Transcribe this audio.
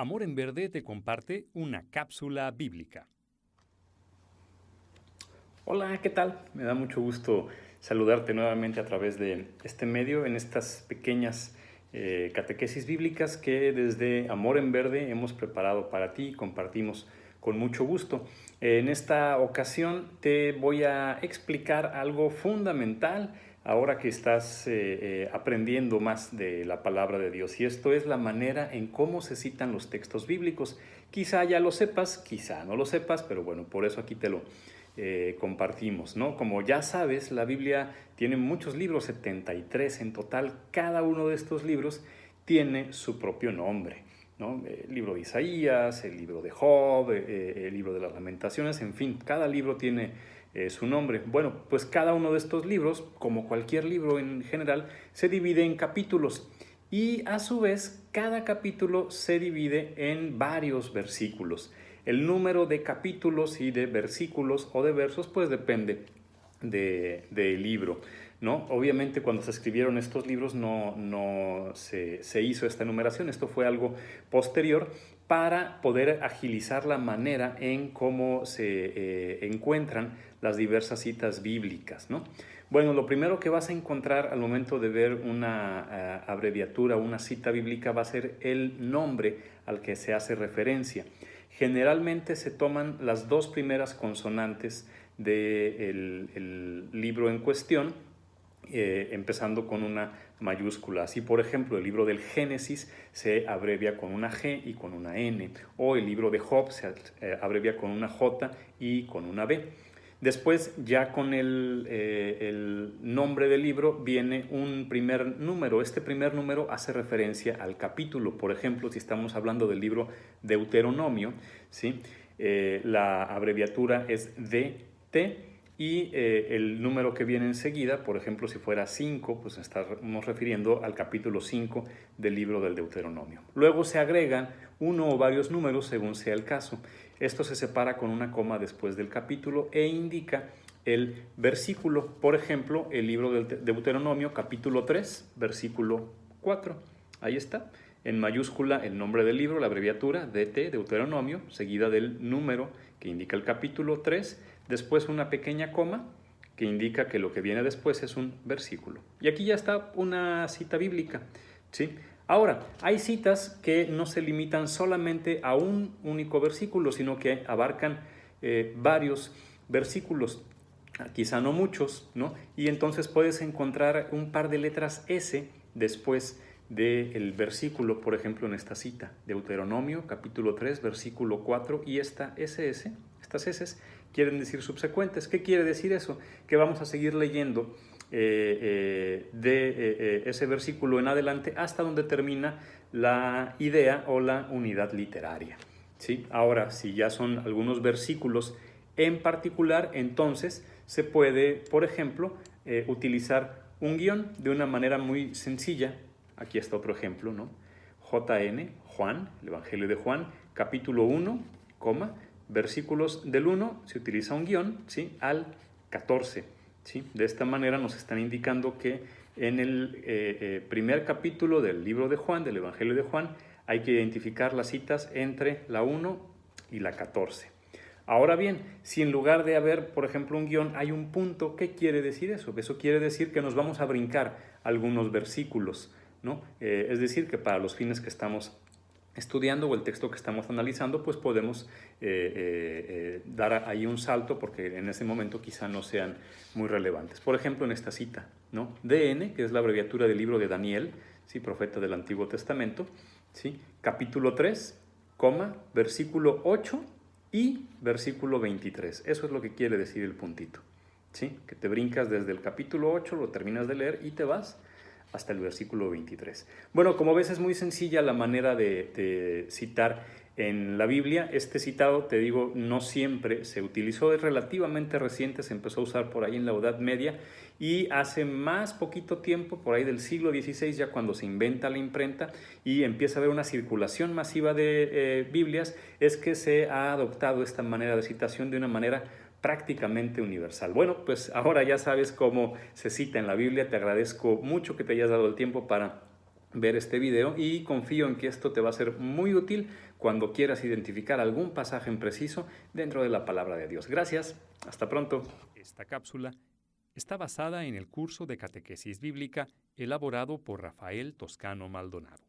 Amor en Verde te comparte una cápsula bíblica. Hola, ¿qué tal? Me da mucho gusto saludarte nuevamente a través de este medio en estas pequeñas catequesis bíblicas que desde Amor en Verde hemos preparado para ti y compartimos con mucho gusto. En esta ocasión te voy a explicar algo fundamental ahora que estás aprendiendo más de la palabra de Dios, y esto es la manera en cómo se citan los textos bíblicos. Quizá ya lo sepas, quizá no lo sepas, pero bueno, por eso aquí te lo compartimos, ¿no? Como ya sabes, la Biblia tiene muchos libros, 73 en total. Cada uno de estos libros tiene su propio nombre, ¿no? El libro de Isaías, el libro de Job, el libro de las Lamentaciones, en fin, cada libro tiene su nombre. Bueno, pues cada uno de estos libros, como cualquier libro en general, se divide en capítulos y a su vez cada capítulo se divide en varios versículos. El número de capítulos y de versículos o de versos pues depende del libro, ¿no? Obviamente cuando se escribieron estos libros no se hizo esta numeración, esto fue algo posterior para poder agilizar la manera en cómo se encuentran las diversas citas bíblicas, ¿no? Bueno, lo primero que vas a encontrar al momento de ver una abreviatura, una cita bíblica, va a ser el nombre al que se hace referencia. Generalmente se toman las dos primeras consonantes del libro en cuestión, empezando con una mayúscula. Así, por ejemplo, el libro del Génesis se abrevia con una G y con una N, o el libro de Job se abrevia con una J y con una B. Después, ya con el nombre del libro, viene un primer número. Este primer número hace referencia al capítulo. Por ejemplo, si estamos hablando del libro Deuteronomio, ¿sí? La abreviatura es DT, y el número que viene enseguida, por ejemplo, si fuera 5, pues estamos refiriendo al capítulo 5 del libro del Deuteronomio. Luego se agregan uno o varios números según sea el caso. Esto se separa con una coma después del capítulo e indica el versículo. Por ejemplo, el libro del Deuteronomio, capítulo 3, versículo 4. Ahí está. En mayúscula el nombre del libro, la abreviatura DT, Deuteronomio, seguida del número que indica el capítulo 3, después una pequeña coma que indica que lo que viene después es un versículo. Y aquí ya está una cita bíblica, ¿sí? Ahora, hay citas que no se limitan solamente a un único versículo, sino que abarcan varios versículos, quizá no muchos, ¿no? Y entonces puedes encontrar un par de letras S después del versículo, por ejemplo, en esta cita, Deuteronomio, capítulo 3, versículo 4, y estas S quieren decir subsecuentes. ¿Qué quiere decir eso? Que vamos a seguir leyendo ese versículo en adelante hasta donde termina la idea o la unidad literaria, ¿sí? Ahora, si ya son algunos versículos en particular, entonces se puede, por ejemplo, utilizar un guión de una manera muy sencilla. Aquí está otro ejemplo, ¿no? JN, Juan, el Evangelio de Juan, capítulo 1, versículos del 1, se utiliza un guión, ¿sí? Al 14. ¿Sí? De esta manera nos están indicando que en el primer capítulo del libro de Juan, del Evangelio de Juan, hay que identificar las citas entre la 1 y la 14. Ahora bien, si en lugar de haber, por ejemplo, un guión, hay un punto, ¿qué quiere decir eso? Eso quiere decir que nos vamos a brincar algunos versículos, ¿no? Es decir, que para los fines que estamos estudiando o el texto que estamos analizando, pues podemos dar ahí un salto porque en ese momento quizá no sean muy relevantes. Por ejemplo, en esta cita, ¿no? DN, que es la abreviatura del libro de Daniel, ¿sí? Profeta del Antiguo Testamento, ¿sí? Capítulo 3, versículo 8 y versículo 23. Eso es lo que quiere decir el puntito, ¿sí? Que te brincas desde el capítulo 8, lo terminas de leer y te vas hasta el versículo 23. Bueno, como ves, es muy sencilla la manera de citar en la Biblia. Este citado, te digo, no siempre se utilizó, es relativamente reciente, se empezó a usar por ahí en la Edad Media, y hace más poquito tiempo, por ahí del siglo XVI, ya cuando se inventa la imprenta y empieza a haber una circulación masiva de Biblias, es que se ha adoptado esta manera de citación de una manera prácticamente universal. Bueno, pues ahora ya sabes cómo se cita en la Biblia. Te agradezco mucho que te hayas dado el tiempo para ver este video y confío en que esto te va a ser muy útil cuando quieras identificar algún pasaje en preciso dentro de la palabra de Dios. Gracias, hasta pronto. Esta cápsula está basada en el curso de catequesis bíblica elaborado por Rafael Toscano Maldonado.